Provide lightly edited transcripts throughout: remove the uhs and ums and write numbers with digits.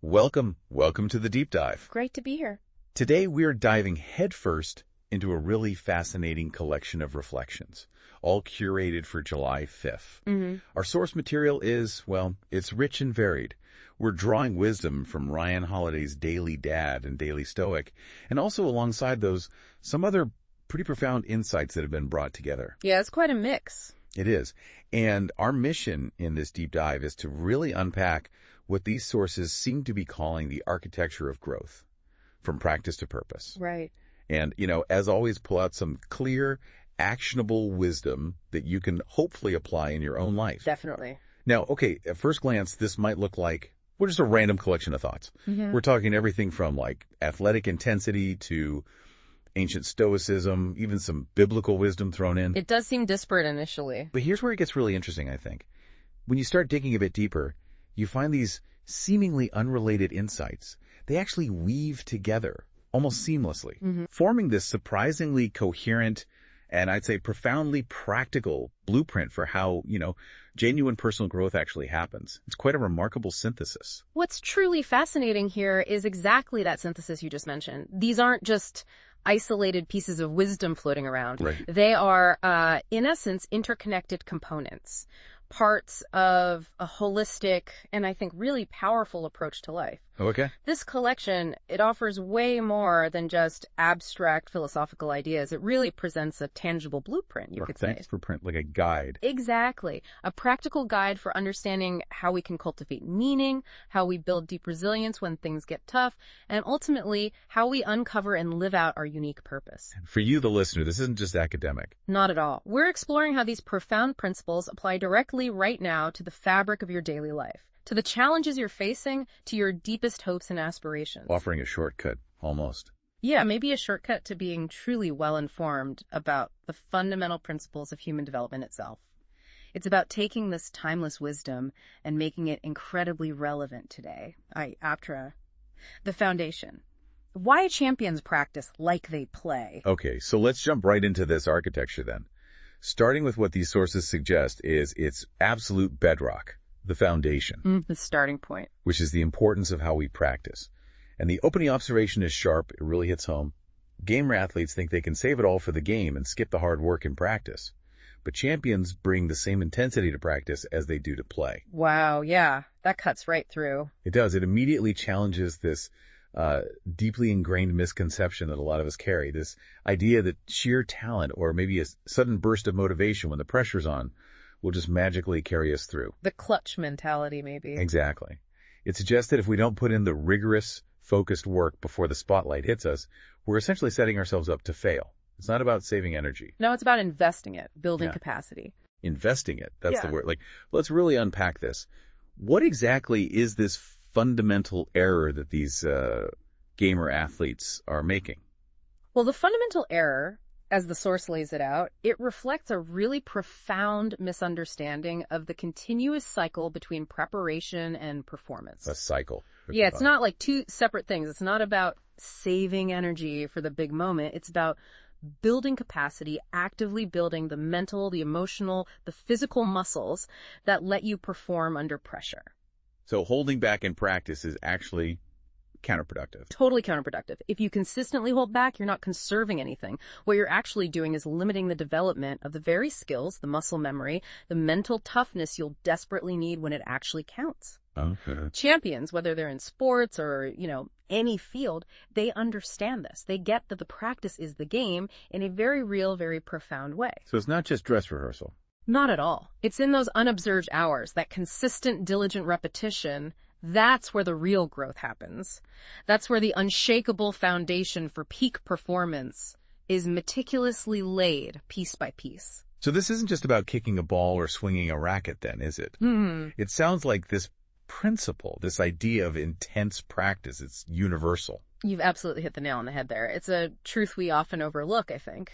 Welcome to the deep dive. Great to be here. Today we're diving headfirst into a really fascinating collection of reflections, all curated for July 5th. Our source material is, well, it's rich and varied. We're drawing wisdom from Ryan Holiday's Daily Dad and Daily Stoic, and also alongside those, some other pretty profound insights that have been brought together. Yeah, it's quite a mix. It is. And our mission in this deep dive is to really unpack what these sources seem to be calling the architecture of growth, from practice to purpose. Right. And, as always, pull out some clear, actionable wisdom that you can hopefully apply in your own life. Definitely. Now, okay, at first glance, this might look like we're just a random collection of thoughts. We're talking everything from like athletic intensity to ancient stoicism, even some biblical wisdom thrown in. It does seem disparate initially. But here's where it gets really interesting, I think. When you start digging a bit deeper, you find these seemingly unrelated insights. They actually weave together almost seamlessly, forming this surprisingly coherent and I'd say profoundly practical blueprint for how, genuine personal growth actually happens. It's quite a remarkable synthesis. What's truly fascinating here is exactly that synthesis you just mentioned. These aren't just isolated pieces of wisdom floating around. Right. They are, in essence, interconnected components, parts of a holistic and I think really powerful approach to life. Okay. This collection, it offers way more than just abstract philosophical ideas. It really presents a tangible blueprint, you could say. Thanks for print, like a guide. Exactly. A practical guide for understanding how we can cultivate meaning, how we build deep resilience when things get tough, and ultimately, how we uncover and live out our unique purpose. For you, the listener, this isn't just academic. Not at all. We're exploring how these profound principles apply directly right now to the fabric of your daily life, to the challenges you're facing, to your deepest hopes and aspirations. Offering a shortcut, almost. Yeah, maybe a shortcut to being truly well-informed about the fundamental principles of human development itself. It's about taking this timeless wisdom and making it incredibly relevant today. APTRA. The foundation. Why champions practice like they play. Okay, so let's jump right into this architecture then. Starting with what these sources suggest is its absolute bedrock, the foundation. The starting point. Which is the importance of how we practice. And the opening observation is sharp. It really hits home. Gamer athletes think they can save it all for the game and skip the hard work in practice. But champions bring the same intensity to practice as they do to play. Wow, yeah, that cuts right through. It does. It immediately challenges this deeply ingrained misconception that a lot of us carry, this idea that sheer talent or maybe a sudden burst of motivation when the pressure's on will just magically carry us through. The clutch mentality, maybe. Exactly. It suggests that if we don't put in the rigorous, focused work before the spotlight hits us, we're essentially setting ourselves up to fail. It's not about saving energy. No, it's about investing it, building capacity. Investing it. That's the word. Let's really unpack this. What exactly is this fundamental error that these gamer athletes are making? Well, the fundamental error, as the source lays it out, it reflects a really profound misunderstanding of the continuous cycle between preparation and performance. A cycle. Yeah, it's not like two separate things. It's not about saving energy for the big moment. It's about building capacity, actively building the mental, the emotional, the physical muscles that let you perform under pressure. So holding back in practice is actually counterproductive. Totally counterproductive. If you consistently hold back, you're not conserving anything. What you're actually doing is limiting the development of the very skills, the muscle memory, the mental toughness you'll desperately need when it actually counts. Okay. Champions, whether they're in sports or, any field, they understand this. They get that the practice is the game in a very real, very profound way. So it's not just dress rehearsal. Not at all. It's in those unobserved hours, that consistent, diligent repetition. That's where the real growth happens. That's where the unshakable foundation for peak performance is meticulously laid piece by piece. So this isn't just about kicking a ball or swinging a racket then, is it? It sounds like this principle, this idea of intense practice, it's universal. You've absolutely hit the nail on the head there. It's a truth we often overlook, I think.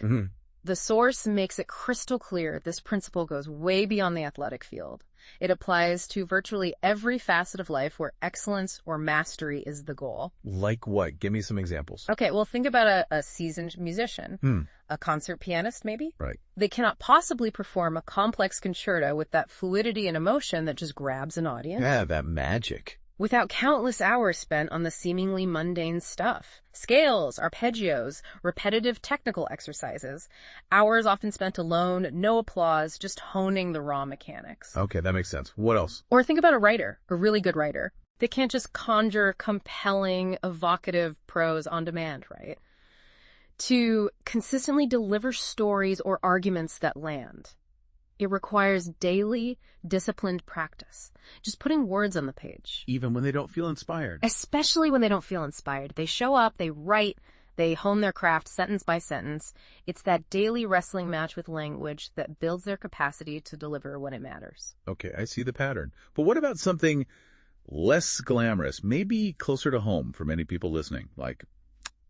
The source makes it crystal clear this principle goes way beyond the athletic field. It applies to virtually every facet of life where excellence or mastery is the goal. Like what? Give me some examples. Okay, well, think about a seasoned musician, a concert pianist maybe. Right. They cannot possibly perform a complex concerto with that fluidity and emotion that just grabs an audience. Yeah, that magic. without countless hours spent on the seemingly mundane stuff. Scales, arpeggios, repetitive technical exercises. Hours often spent alone, no applause, just honing the raw mechanics. Okay, that makes sense. What else? Or think about a writer, a really good writer. They can't just conjure compelling, evocative prose on demand, right? To consistently deliver stories or arguments that land, it requires daily, disciplined practice. Just putting words on the page. Even when they don't feel inspired. Especially when they don't feel inspired. They show up, they write, they hone their craft sentence by sentence. It's that daily wrestling match with language that builds their capacity to deliver when it matters. Okay, I see the pattern. But what about something less glamorous, maybe closer to home for many people listening, like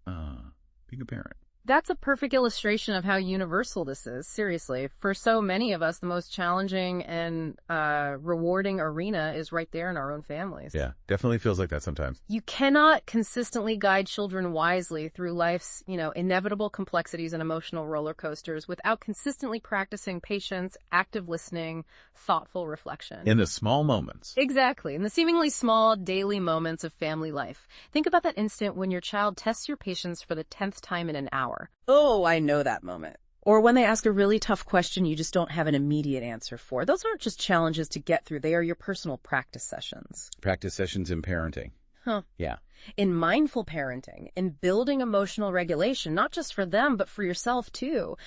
being a parent? That's a perfect illustration of how universal this is, seriously. For so many of us, the most challenging and rewarding arena is right there in our own families. Yeah, definitely feels like that sometimes. You cannot consistently guide children wisely through life's, inevitable complexities and emotional roller coasters without consistently practicing patience, active listening, thoughtful reflection. In the small moments. Exactly. In the seemingly small daily moments of family life. Think about that instant when your child tests your patience for the 10th time in an hour. Oh, I know that moment. Or when they ask a really tough question you just don't have an immediate answer for. Those aren't just challenges to get through. They are your personal practice sessions. Practice sessions in parenting. Huh. Yeah. In mindful parenting, in building emotional regulation, not just for them, but for yourself too.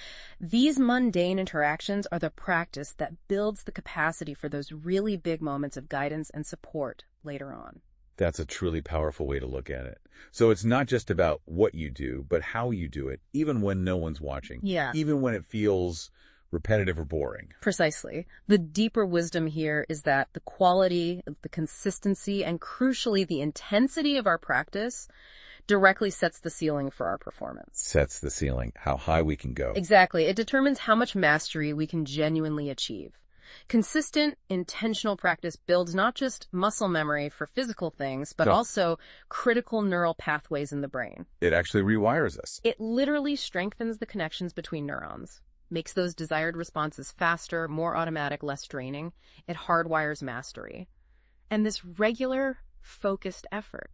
These mundane interactions are the practice that builds the capacity for those really big moments of guidance and support later on. That's a truly powerful way to look at it. So it's not just about what you do, but how you do it, even when no one's watching. Yeah. Even when it feels repetitive or boring. Precisely. The deeper wisdom here is that the quality, the consistency, and crucially the intensity of our practice directly sets the ceiling for our performance. Sets the ceiling, how high we can go. Exactly. It determines how much mastery we can genuinely achieve. Consistent, intentional practice builds not just muscle memory for physical things, but also critical neural pathways in the brain. It actually rewires us. It literally strengthens the connections between neurons, makes those desired responses faster, more automatic, less draining. It hardwires mastery. And this regular, focused effort,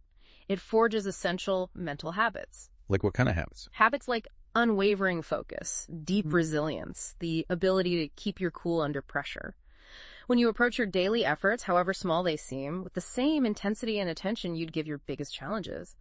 it forges essential mental habits. Like what kind of habits? Habits like unwavering focus, deep resilience, the ability to keep your cool under pressure. When you approach your daily efforts, however small they seem, with the same intensity and attention you'd give your biggest challenges,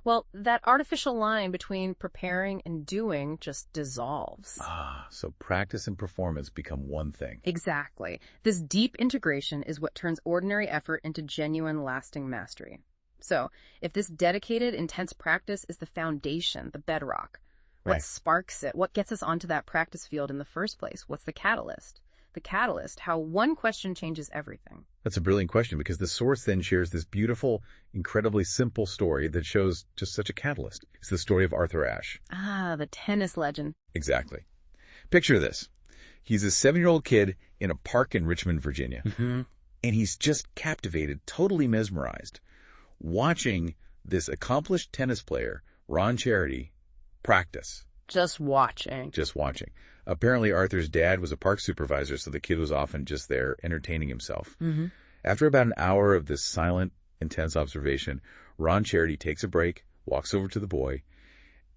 well, that artificial line between preparing and doing just dissolves. So practice and performance become one thing. Exactly. This deep integration is what turns ordinary effort into genuine, lasting mastery. So, if this dedicated, intense practice is the foundation, the bedrock, what sparks it? What gets us onto that practice field in the first place? What's the catalyst? The catalyst, how one question changes everything. That's a brilliant question because the source then shares this beautiful, incredibly simple story that shows just such a catalyst. It's the story of Arthur Ashe. The tennis legend. Exactly. Picture this. He's a 7-year-old kid in a park in Richmond, Virginia. And he's just captivated, totally mesmerized, watching this accomplished tennis player, Ron Charity, practice. Just watching. Just watching. Apparently, Arthur's dad was a park supervisor, so the kid was often just there entertaining himself. After about an hour of this silent, intense observation, Ron Charity takes a break, walks over to the boy,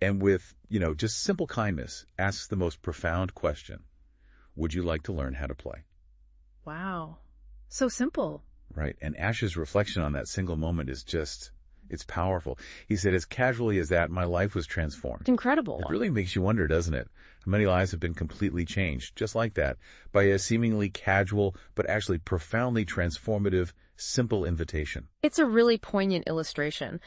and with, just simple kindness, asks the most profound question. Would you like to learn how to play? Wow. So simple. Right. And Ashe's reflection on that single moment is just... it's powerful. He said, as casually as that, my life was transformed. Incredible. It really makes you wonder, doesn't it? How many lives have been completely changed, just like that, by a seemingly casual, but actually profoundly transformative, simple invitation. It's a really poignant illustration.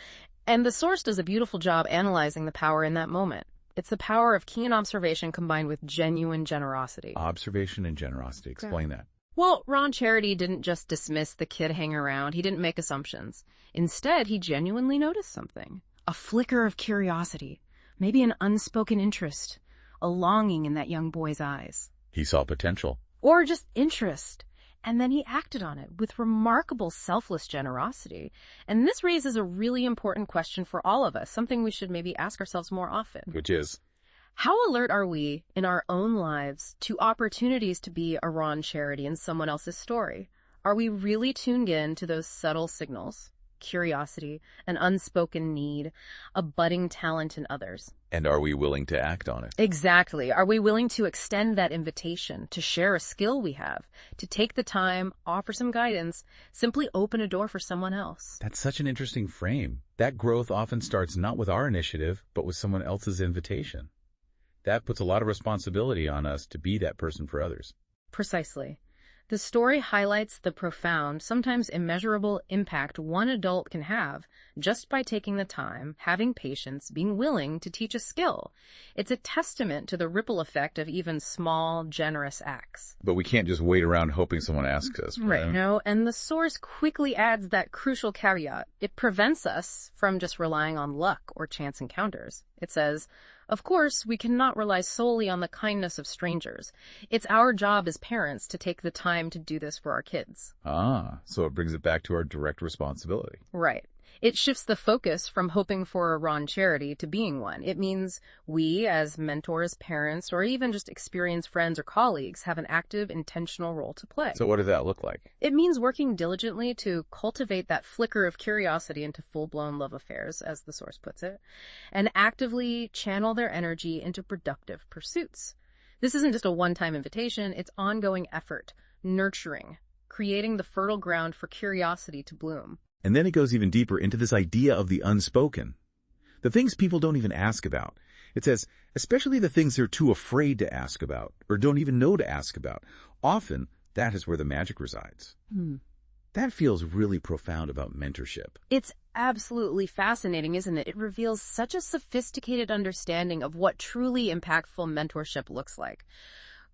And the source does a beautiful job analyzing the power in that moment. It's the power of keen observation combined with genuine generosity. Observation and generosity. Explain that. Well, Ron Charity didn't just dismiss the kid hanging around. He didn't make assumptions. Instead, he genuinely noticed something. A flicker of curiosity. Maybe an unspoken interest. A longing in that young boy's eyes. He saw potential. Or just interest. And then he acted on it with remarkable selfless generosity. And this raises a really important question for all of us, something we should maybe ask ourselves more often. Which is? How alert are we in our own lives to opportunities to be a Ron Charity in someone else's story? Are we really tuned in to those subtle signals? curiosity, an unspoken need, a budding talent in others. And are we willing to act on it? Exactly. Are we willing to extend that invitation, to share a skill we have, to take the time, offer some guidance, simply open a door for someone else? That's such an interesting frame. That growth often starts not with our initiative, but with someone else's invitation. That puts a lot of responsibility on us to be that person for others. Precisely. The story highlights the profound, sometimes immeasurable impact one adult can have just by taking the time, having patience, being willing to teach a skill. It's a testament to the ripple effect of even small, generous acts. But we can't just wait around hoping someone asks us. Right. No, and the source quickly adds that crucial caveat. It prevents us from just relying on luck or chance encounters. It says, of course, we cannot rely solely on the kindness of strangers. It's our job as parents to take the time to do this for our kids. So it brings it back to our direct responsibility. Right. It shifts the focus from hoping for a Ron charity to being one. It means we, as mentors, parents, or even just experienced friends or colleagues, have an active, intentional role to play. So what does that look like? It means working diligently to cultivate that flicker of curiosity into full-blown love affairs, as the source puts it, and actively channel their energy into productive pursuits. This isn't just a one-time invitation, it's ongoing effort, nurturing, creating the fertile ground for curiosity to bloom. And then it goes even deeper into this idea of the unspoken. The things people don't even ask about. It says, especially the things they're too afraid to ask about or don't even know to ask about. Often, that is where the magic resides. That feels really profound about mentorship. It's absolutely fascinating, isn't it? It reveals such a sophisticated understanding of what truly impactful mentorship looks like.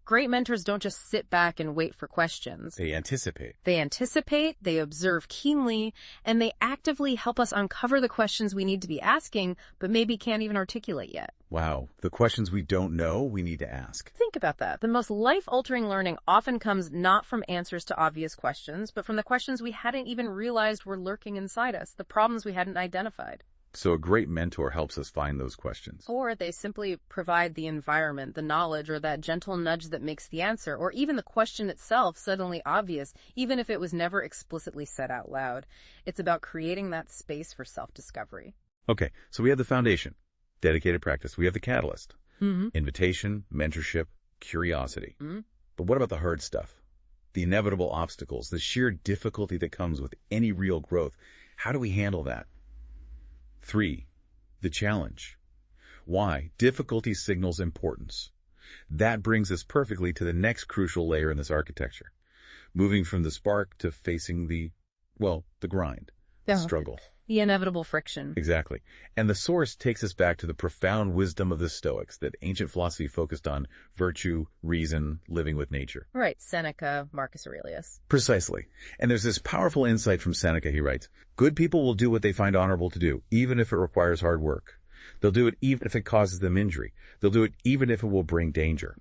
Great mentors don't just sit back and wait for questions. They anticipate. They observe keenly, and they actively help us uncover the questions we need to be asking, but maybe can't even articulate yet. Wow, the questions we don't know, we need to ask. Think about that. The most life-altering learning often comes not from answers to obvious questions, but from the questions we hadn't even realized were lurking inside us, the problems we hadn't identified. So a great mentor helps us find those questions. Or they simply provide the environment, the knowledge, or that gentle nudge that makes the answer, or even the question itself suddenly obvious, even if it was never explicitly said out loud. It's about creating that space for self-discovery. Okay, so we have the foundation, dedicated practice. We have the catalyst, invitation, mentorship, curiosity. But what about the hard stuff? The inevitable obstacles, the sheer difficulty that comes with any real growth. How do we handle that? 3. The challenge. Why? Difficulty signals importance. That brings us perfectly to the next crucial layer in this architecture. Moving from the spark to facing the grind, the struggle. The inevitable friction. Exactly. And the source takes us back to the profound wisdom of the Stoics that ancient philosophy focused on virtue, reason, living with nature. Right, Seneca, Marcus Aurelius. Precisely. And there's this powerful insight from Seneca, he writes, good people will do what they find honorable to do, even if it requires hard work. They'll do it even if it causes them injury. They'll do it even if it will bring danger.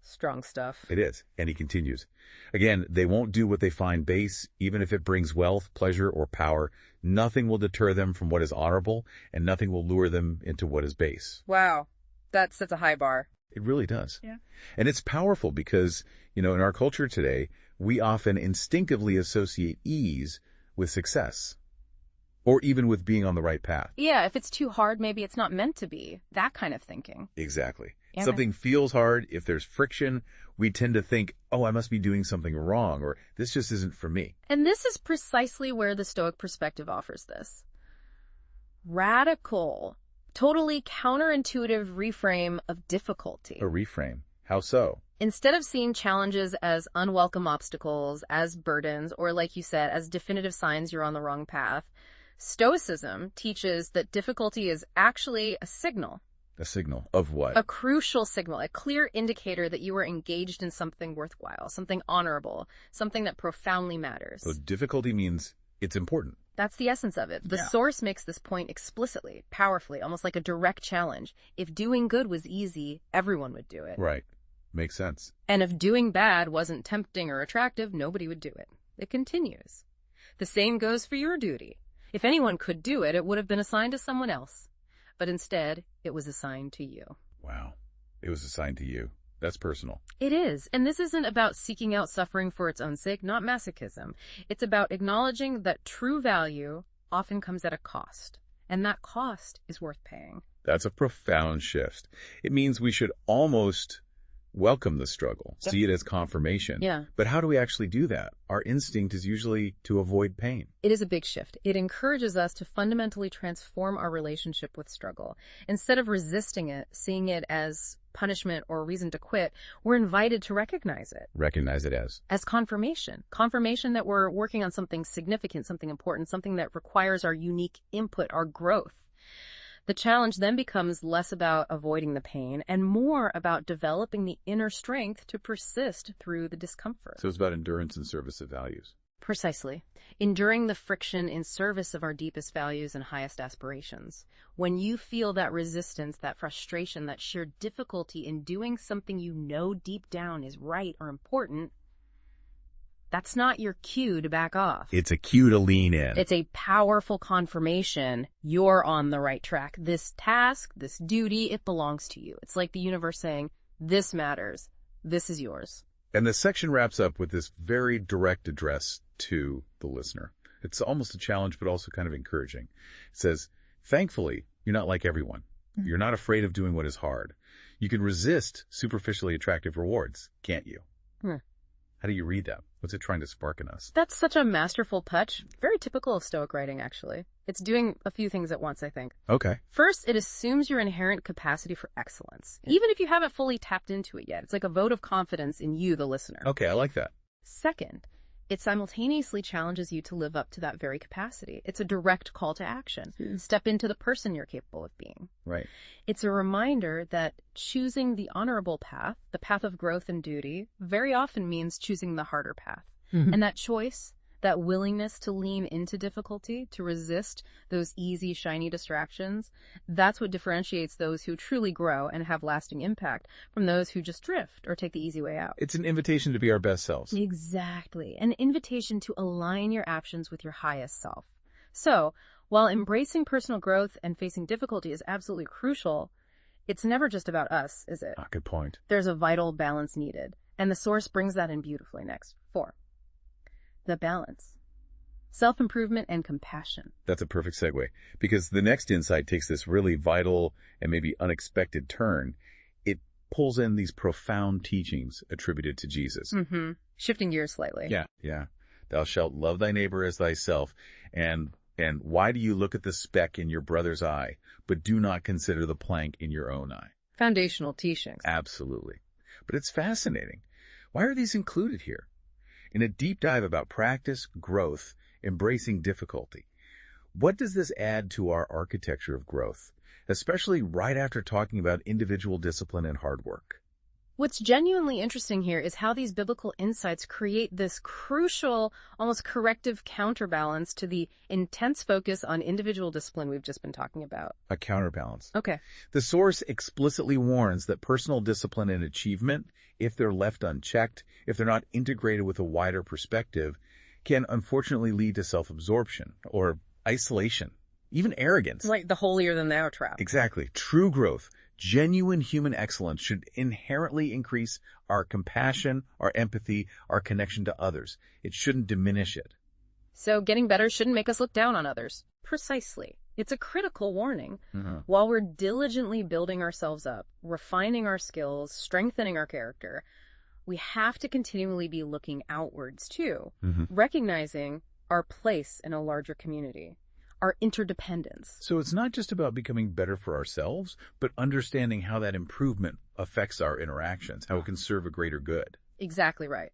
Strong stuff. It is. And he continues. Again, they won't do what they find base, even if it brings wealth, pleasure, or power. Nothing will deter them from what is honorable, and nothing will lure them into what is base. Wow. That sets a high bar. It really does. Yeah. And it's powerful because, in our culture today, we often instinctively associate ease with success, or even with being on the right path. Yeah, if it's too hard, maybe it's not meant to be. That kind of thinking. Exactly. Yeah. Something feels hard. If there's friction, we tend to think, I must be doing something wrong, or this just isn't for me. And this is precisely where the Stoic perspective offers this. Radical, totally counterintuitive reframe of difficulty. A reframe. How so? Instead of seeing challenges as unwelcome obstacles, as burdens, or like you said, as definitive signs you're on the wrong path, Stoicism teaches that difficulty is actually a signal. A signal of what? A crucial signal, a clear indicator that you are engaged in something worthwhile, something honorable, something that profoundly matters. So difficulty means it's important. That's the essence of it. The source makes this point explicitly, powerfully, almost like a direct challenge. If doing good was easy, everyone would do it. Right. Makes sense. And if doing bad wasn't tempting or attractive, nobody would do it. It continues. The same goes for your duty. If anyone could do it, it would have been assigned to someone else. But instead, it was assigned to you. Wow. It was assigned to you. That's personal. It is. And this isn't about seeking out suffering for its own sake, not masochism. It's about acknowledging that true value, often comes at a cost, and that cost is worth paying. That's a profound shift. It means we should almost welcome the struggle, see it as confirmation. Yeah. But how do we actually do that? Our instinct is usually to avoid pain. It is a big shift. It encourages us to fundamentally transform our relationship with struggle. Instead of resisting it, seeing it as punishment or a reason to quit, we're invited to recognize it. Recognize it as Confirmation. Confirmation that we're working on something significant, something important, something that requires our unique input, our growth. The challenge then becomes less about avoiding the pain and more about developing the inner strength to persist through the discomfort. So it's about endurance in service of values. Precisely. Enduring the friction in service of our deepest values and highest aspirations. When you feel that resistance, that frustration, that sheer difficulty in doing something you know deep down is right or important, that's not your cue to back off. It's a cue to lean in. It's a powerful confirmation you're on the right track. This task, this duty, it belongs to you. It's like the universe saying, this matters. This is yours. And the section wraps up with this very direct address to the listener. It's almost a challenge, but also kind of encouraging. It says, thankfully, you're not like everyone. Mm-hmm. You're not afraid of doing what is hard. You can resist superficially attractive rewards, can't you? How do you read that? What's it trying to spark in us? That's such a masterful touch. Very typical of Stoic writing, actually. It's doing a few things at once, I think. Okay. First, it assumes your inherent capacity for excellence, even if you haven't fully tapped into it yet. It's like a vote of confidence in you, the listener. Okay, I like that. Second, it simultaneously challenges you to live up to that very capacity. It's a direct call to action. Step into the person you're capable of being. Right. It's a reminder that choosing the honorable path, the path of growth and duty, very often means choosing the harder path. And that choice, that willingness to lean into difficulty, to resist those easy, shiny distractions, that's what differentiates those who truly grow and have lasting impact from those who just drift or take the easy way out. It's an invitation to be our best selves. Exactly. An invitation to align your actions with your highest self. So, while embracing personal growth and facing difficulty is absolutely crucial, it's never just about us, is it? Good point. There's a vital balance needed. And the source brings that in beautifully next. 4. The balance. Self-improvement and compassion. That's a perfect segue, because the next insight takes this really vital and maybe unexpected turn. It pulls in these profound teachings attributed to Jesus. Shifting gears slightly. Yeah. Thou shalt love thy neighbor as thyself. And why do you look at the speck in your brother's eye, but do not consider the plank in your own eye? Foundational teachings. Absolutely. But it's fascinating. Why are these included here? In a deep dive about practice, growth, embracing difficulty, what does this add to our architecture of growth, especially right after talking about individual discipline and hard work? What's genuinely interesting here is how these biblical insights create this crucial, almost corrective counterbalance to the intense focus on individual discipline we've just been talking about. A counterbalance. Okay. The source explicitly warns that personal discipline and achievement, if they're left unchecked, if they're not integrated with a wider perspective, can unfortunately lead to self-absorption or isolation, even arrogance. Like the holier-than-thou trap. Exactly. True growth, genuine human excellence should inherently increase our compassion, our empathy, our connection to others. It shouldn't diminish it. So getting better shouldn't make us look down on others. Precisely. It's a critical warning. While we're diligently building ourselves up, refining our skills, strengthening our character, we have to continually be looking outwards too, recognizing our place in a larger community, our interdependence. So it's not just about becoming better for ourselves, but understanding how that improvement affects our interactions, how it can serve a greater good. Exactly right.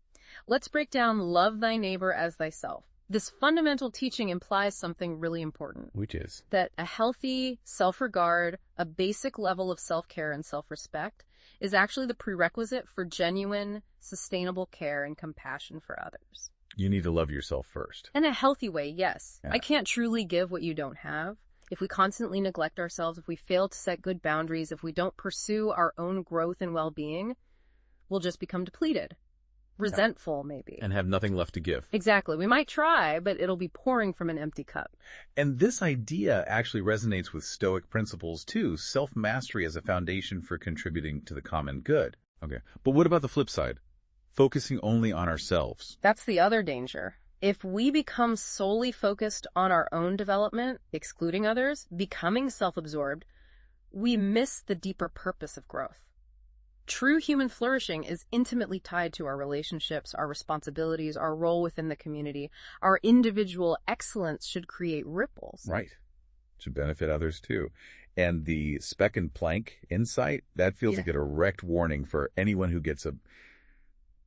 Let's break down love thy neighbor as thyself. This fundamental teaching implies something really important. Which is? That a healthy self-regard, a basic level of self-care and self-respect is actually the prerequisite for genuine, sustainable care and compassion for others. You need to love yourself first. In a healthy way, yes. Yeah. I can't truly give what you don't have. If we constantly neglect ourselves, if we fail to set good boundaries, if we don't pursue our own growth and well-being, we'll just become depleted. Resentful, maybe. And have nothing left to give. Exactly. We might try, but it'll be pouring from an empty cup. And this idea actually resonates with Stoic principles too. Self-mastery as a foundation for contributing to the common good. Okay. But what about the flip side? Focusing only on ourselves. That's the other danger. If we become solely focused on our own development, excluding others, becoming self-absorbed, we miss the deeper purpose of growth. True human flourishing is intimately tied to our relationships, our responsibilities, our role within the community. Our individual excellence should create ripples. Right. Should benefit others too. And the speck and plank insight, that feels like a direct warning for anyone who gets a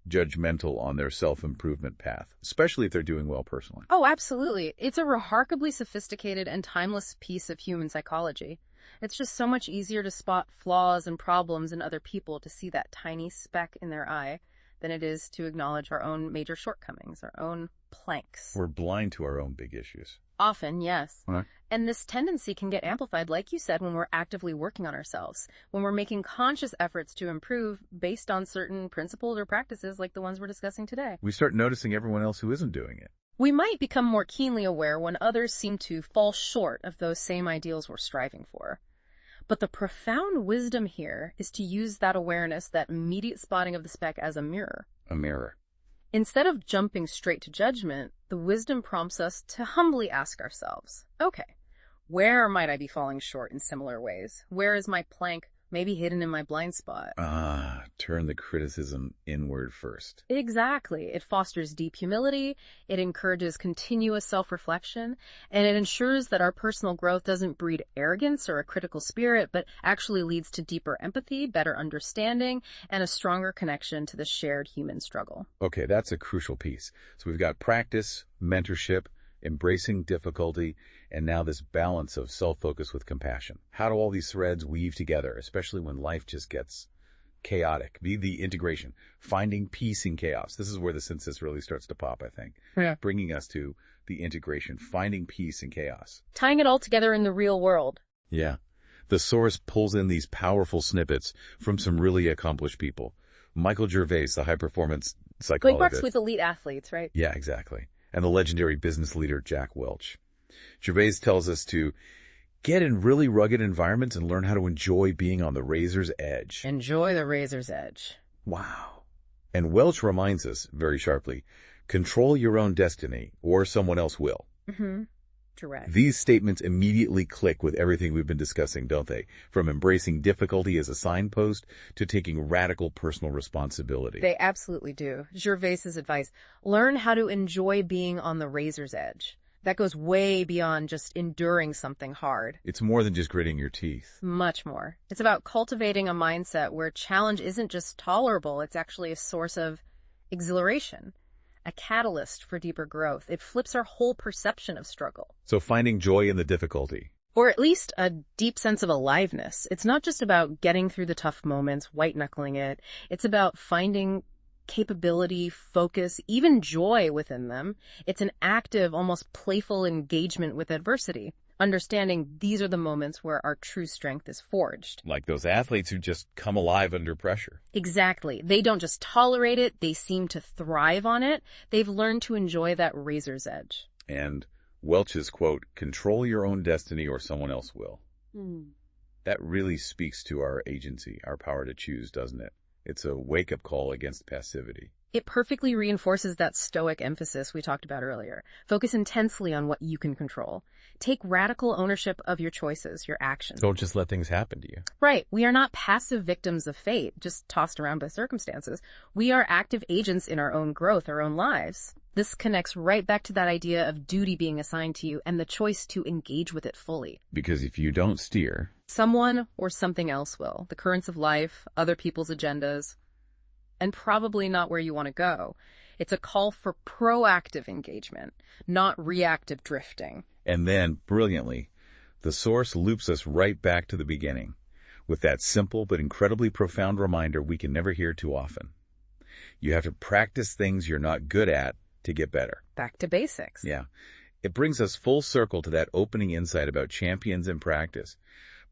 judgmental on their self-improvement path, especially if they're doing well personally. Oh, absolutely. It's a remarkably sophisticated and timeless piece of human psychology. It's just so much easier to spot flaws and problems in other people, to see that tiny speck in their eye, than it is to acknowledge our own major shortcomings, our own planks. We're blind to our own big issues. Often, yes. Right. And this tendency can get amplified, like you said, when we're actively working on ourselves, when we're making conscious efforts to improve based on certain principles or practices like the ones we're discussing today. We start noticing everyone else who isn't doing it. We might become more keenly aware when others seem to fall short of those same ideals we're striving for. But the profound wisdom here is to use that awareness, that immediate spotting of the speck, as a mirror. A mirror. Instead of jumping straight to judgment, the wisdom prompts us to humbly ask ourselves, okay, where might I be falling short in similar ways? Where is my plank maybe hidden in my blind spot? Turn the criticism inward first. Exactly. It fosters deep humility, it encourages continuous self-reflection, and it ensures that our personal growth doesn't breed arrogance or a critical spirit, but actually leads to deeper empathy, better understanding, and a stronger connection to the shared human struggle. Okay, that's a crucial piece. So we've got practice, mentorship, embracing difficulty, and now this balance of self-focus with compassion. How do all these threads weave together, especially when life just gets chaotic? Be the integration, finding peace in chaos. This is where the synthesis really starts to pop, I think. Yeah. Bringing us to the integration, finding peace in chaos. Tying it all together in the real world. Yeah. The source pulls in these powerful snippets from some really accomplished people. Michael Gervais, the high-performance psychologist. Like works with elite athletes, right? Yeah, exactly. And the legendary business leader Jack Welch. Gervais tells us to get in really rugged environments and learn how to enjoy being on the razor's edge. Enjoy the razor's edge. Wow. And Welch reminds us, very sharply, control your own destiny, or someone else will. Mm-hmm. Direct. These statements immediately click with everything we've been discussing, don't they? From embracing difficulty as a signpost to taking radical personal responsibility. They absolutely do. Gervais's advice, learn how to enjoy being on the razor's edge. That goes way beyond just enduring something hard. It's more than just gritting your teeth. Much more. It's about cultivating a mindset where challenge isn't just tolerable, it's actually a source of exhilaration, a catalyst for deeper growth. It flips our whole perception of struggle. So finding joy in the difficulty. Or at least a deep sense of aliveness. It's not just about getting through the tough moments, white-knuckling it. It's about finding capability, focus, even joy within them. It's an active, almost playful engagement with adversity, understanding these are the moments where our true strength is forged. Like those athletes who just come alive under pressure. Exactly. They don't just tolerate it, they seem to thrive on it. They've learned to enjoy that razor's edge. And Welch's quote, control your own destiny or someone else will. That really speaks to our agency, our power to choose, doesn't it? It's a wake-up call against passivity. It perfectly reinforces that stoic emphasis we talked about earlier. Focus intensely on what you can control. Take radical ownership of your choices, your actions. Don't just let things happen to you. Right. We are not passive victims of fate, just tossed around by circumstances. We are active agents in our own growth, our own lives. This connects right back to that idea of duty being assigned to you and the choice to engage with it fully. Because if you don't steer, someone or something else will. The currents of life, other people's agendas, and probably not where you want to go. It's a call for proactive engagement, not reactive drifting. And then, brilliantly, the source loops us right back to the beginning with that simple but incredibly profound reminder we can never hear too often. You have to practice things you're not good at to get better. Back to basics. Yeah. It brings us full circle to that opening insight about champions in practice.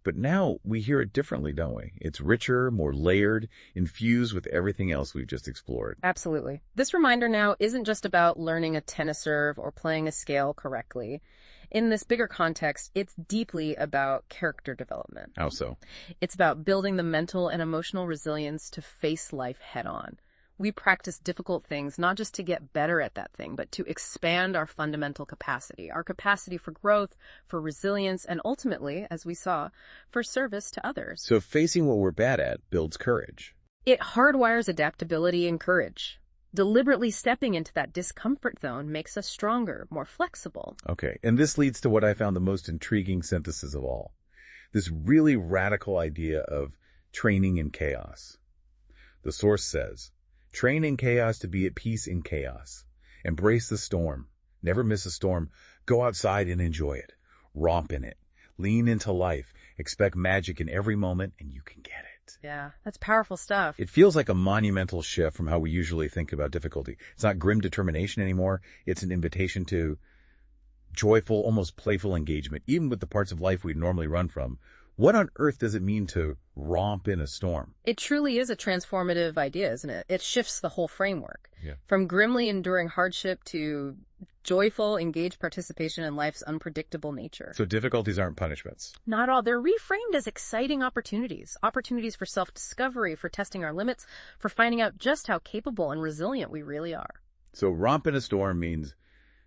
But now we hear it differently, don't we? It's richer, more layered, infused with everything else we've just explored. Absolutely. This reminder now isn't just about learning a tennis serve or playing a scale correctly. In this bigger context, it's deeply about character development. How so? It's about building the mental and emotional resilience to face life head on. We practice difficult things, not just to get better at that thing, but to expand our fundamental capacity, our capacity for growth, for resilience, and ultimately, as we saw, for service to others. So facing what we're bad at builds courage. It hardwires adaptability and courage. Deliberately stepping into that discomfort zone makes us stronger, more flexible. Okay, and this leads to what I found the most intriguing synthesis of all. This really radical idea of training in chaos. The source says, train in chaos to be at peace in chaos. Embrace the storm. Never miss a storm. Go outside and enjoy it. Romp in it. Lean into life. Expect magic in every moment, and you can get it. Yeah, that's powerful stuff. It feels like a monumental shift from how we usually think about difficulty. It's not grim determination anymore. It's an invitation to joyful, almost playful engagement, even with the parts of life we'd normally run from. What on earth does it mean to romp in a storm? It truly is a transformative idea, isn't it? It shifts the whole framework. Yeah. From grimly enduring hardship to joyful, engaged participation in life's unpredictable nature. So difficulties aren't punishments. Not at all. They're reframed as exciting opportunities. Opportunities for self-discovery, for testing our limits, for finding out just how capable and resilient we really are. So romp in a storm means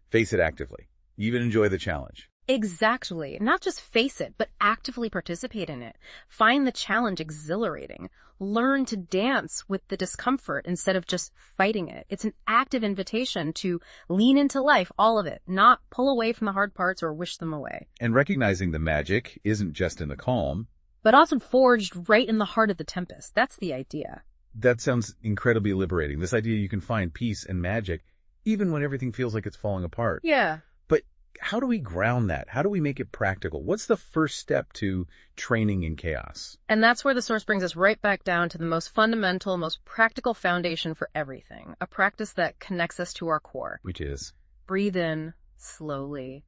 face it actively. Even enjoy the challenge. Exactly. Not just face it, but actively participate in it. Find the challenge exhilarating. Learn to dance with the discomfort instead of just fighting it. It's an active invitation to lean into life, all of it, not pull away from the hard parts or wish them away. And recognizing the magic isn't just in the calm. But often forged right in the heart of the tempest. That's the idea. That sounds incredibly liberating. This idea you can find peace and magic even when everything feels like it's falling apart. Yeah. But how do we ground that? How do we make it practical? What's the first step to training in chaos? And that's where the source brings us right back down to the most fundamental, most practical foundation for everything. A practice that connects us to our core. Which is? Breathe in, slowly,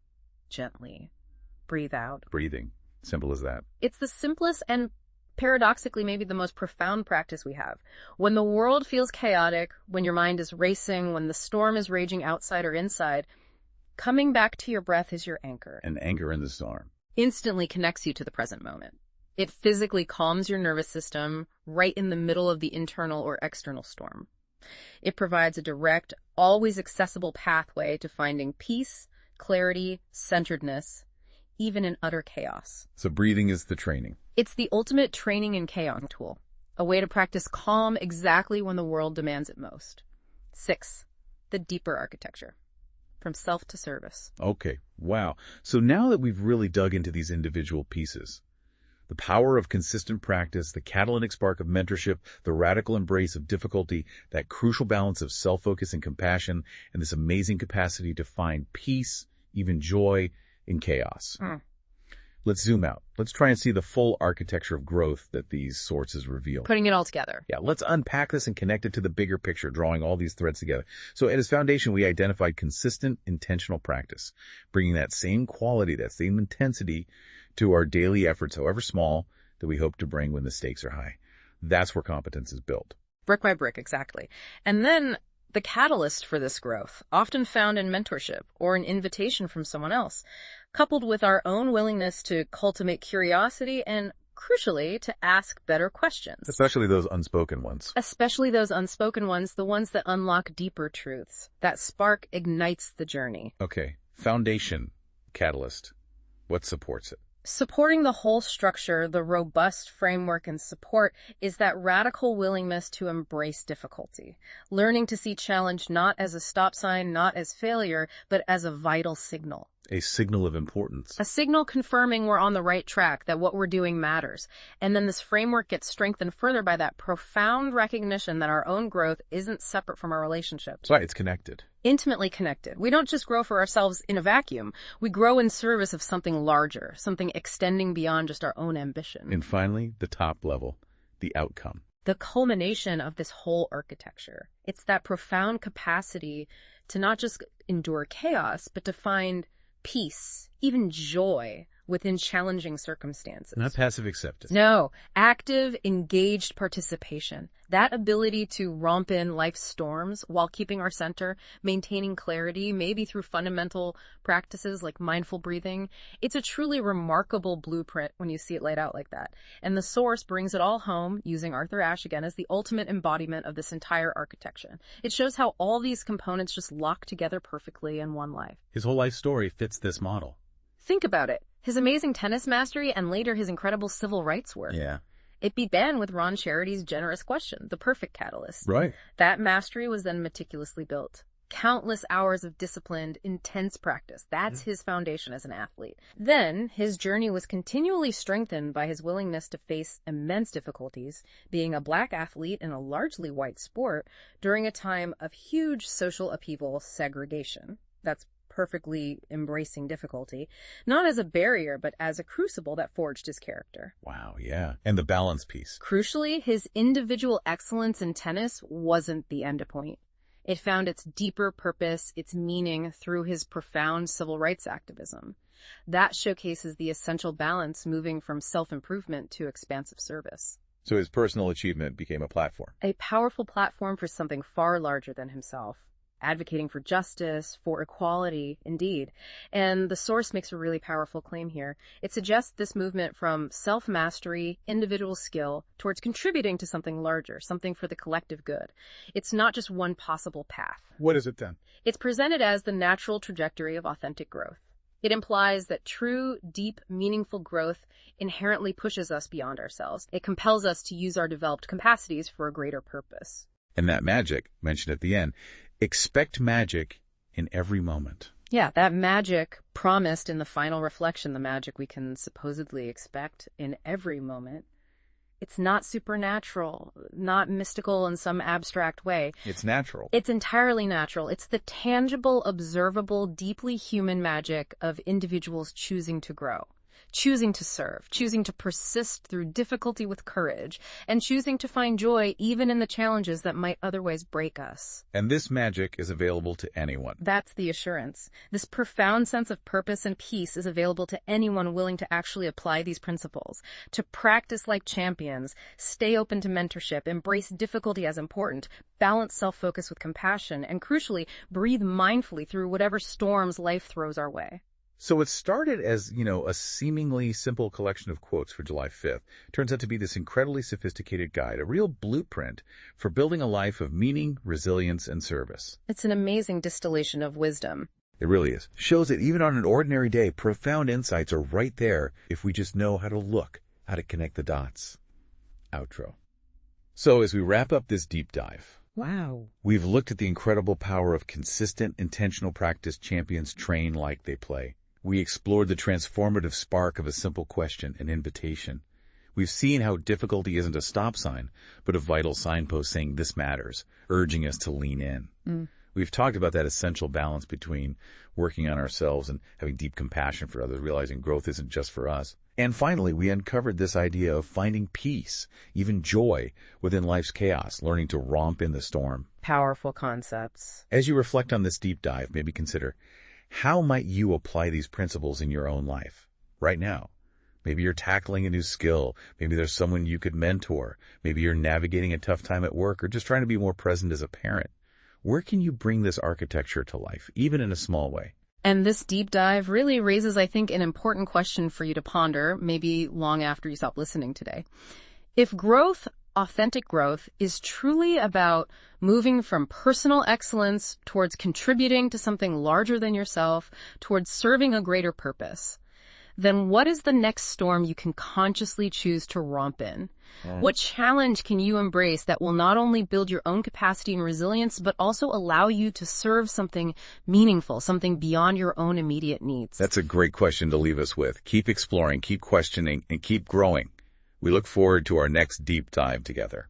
gently. Breathe out. Breathing. Simple as that. It's the simplest and paradoxically maybe the most profound practice we have. When the world feels chaotic, when your mind is racing, when the storm is raging outside or inside, coming back to your breath is your anchor. An anchor in the storm. Instantly connects you to the present moment. It physically calms your nervous system right in the middle of the internal or external storm. It provides a direct, always accessible pathway to finding peace, clarity, centeredness, even in utter chaos. So breathing is the training. It's the ultimate training in chaos tool, a way to practice calm exactly when the world demands it most. 6, the deeper architecture. From self to service. Okay, wow. So now that we've really dug into these individual pieces, the power of consistent practice, the catalytic spark of mentorship, the radical embrace of difficulty, that crucial balance of self-focus and compassion, and this amazing capacity to find peace, even joy, in chaos. Let's zoom out. Let's try and see the full architecture of growth that these sources reveal. Putting it all together. Yeah, let's unpack this and connect it to the bigger picture, drawing all these threads together. So at its foundation, we identified consistent, intentional practice, bringing that same quality, that same intensity to our daily efforts, however small, that we hope to bring when the stakes are high. That's where competence is built. Brick by brick, exactly. And then the catalyst for this growth, often found in mentorship or an invitation from someone else, coupled with our own willingness to cultivate curiosity and, crucially, to ask better questions. Especially those unspoken ones. Especially those unspoken ones, the ones that unlock deeper truths. That spark ignites the journey. Okay, foundation, catalyst. What supports it? Supporting the whole structure, the robust framework and support, is that radical willingness to embrace difficulty. Learning to see challenge not as a stop sign, not as failure, but as a vital signal. A signal of importance. A signal confirming we're on the right track, that what we're doing matters. And then this framework gets strengthened further by that profound recognition that our own growth isn't separate from our relationships. Right, it's connected. Intimately connected. We don't just grow for ourselves in a vacuum. We grow in service of something larger, something extending beyond just our own ambition. And finally, the top level, the outcome. The culmination of this whole architecture. It's that profound capacity to not just endure chaos, but to find peace, even joy, within challenging circumstances. Not passive acceptance. No, active, engaged participation. That ability to romp in life's storms while keeping our center, maintaining clarity, maybe through fundamental practices like mindful breathing. It's a truly remarkable blueprint when you see it laid out like that. And the source brings it all home, using Arthur Ashe again as the ultimate embodiment of this entire architecture. It shows how all these components just lock together perfectly in one life. His whole life story fits this model. Think about it. His amazing tennis mastery and later his incredible civil rights work. Yeah. It began with Ron Charity's generous question, the perfect catalyst. Right. That mastery was then meticulously built. Countless hours of disciplined, intense practice. That's his foundation as an athlete. Then, his journey was continually strengthened by his willingness to face immense difficulties, being a black athlete in a largely white sport during a time of huge social upheaval, segregation. That's perfectly embracing difficulty, not as a barrier, but as a crucible that forged his character. Wow, yeah. And the balance piece. Crucially, his individual excellence in tennis wasn't the end point. It found its deeper purpose, its meaning, through his profound civil rights activism. That showcases the essential balance moving from self-improvement to expansive service. So his personal achievement became a platform. A powerful platform for something far larger than himself. Advocating for justice, for equality, indeed. And the source makes a really powerful claim here. It suggests this movement from self-mastery, individual skill, towards contributing to something larger, something for the collective good. It's not just one possible path. What is it then? It's presented as the natural trajectory of authentic growth. It implies that true, deep, meaningful growth inherently pushes us beyond ourselves. It compels us to use our developed capacities for a greater purpose. And that magic, mentioned at the end, expect magic in every moment. Yeah, that magic promised in the final reflection, the magic we can supposedly expect in every moment. It's not supernatural, not mystical in some abstract way. It's natural. It's entirely natural. It's the tangible, observable, deeply human magic of individuals choosing to grow. Choosing to serve, choosing to persist through difficulty with courage, and choosing to find joy even in the challenges that might otherwise break us. And this magic is available to anyone. That's the assurance. This profound sense of purpose and peace is available to anyone willing to actually apply these principles, to practice like champions, stay open to mentorship, embrace difficulty as important, balance self-focus with compassion, and crucially, breathe mindfully through whatever storms life throws our way. So it started as, a seemingly simple collection of quotes for July 5th. Turns out to be this incredibly sophisticated guide, a real blueprint for building a life of meaning, resilience, and service. It's an amazing distillation of wisdom. It really is. Shows that even on an ordinary day, profound insights are right there if we just know how to look, how to connect the dots. Outro. So as we wrap up this deep dive, Wow. we've looked at the incredible power of consistent, intentional practice champions train like they play. We explored the transformative spark of a simple question, an invitation. We've seen how difficulty isn't a stop sign, but a vital signpost saying this matters, urging us to lean in. We've talked about that essential balance between working on ourselves and having deep compassion for others, realizing growth isn't just for us. And finally, we uncovered this idea of finding peace, even joy, within life's chaos, learning to romp in the storm. Powerful concepts. As you reflect on this deep dive, maybe consider, how might you apply these principles in your own life right now? Maybe you're tackling a new skill. Maybe there's someone you could mentor. Maybe you're navigating a tough time at work or just trying to be more present as a parent. Where can you bring this architecture to life, even in a small way? And this deep dive really raises, I think, an important question for you to ponder, maybe long after you stop listening today. If growth, authentic growth, is truly about moving from personal excellence towards contributing to something larger than yourself, towards serving a greater purpose, then what is the next storm you can consciously choose to romp in? What challenge can you embrace that will not only build your own capacity and resilience, but also allow you to serve something meaningful, something beyond your own immediate needs? That's a great question to leave us with. Keep exploring, keep questioning, and keep growing. We look forward to our next deep dive together.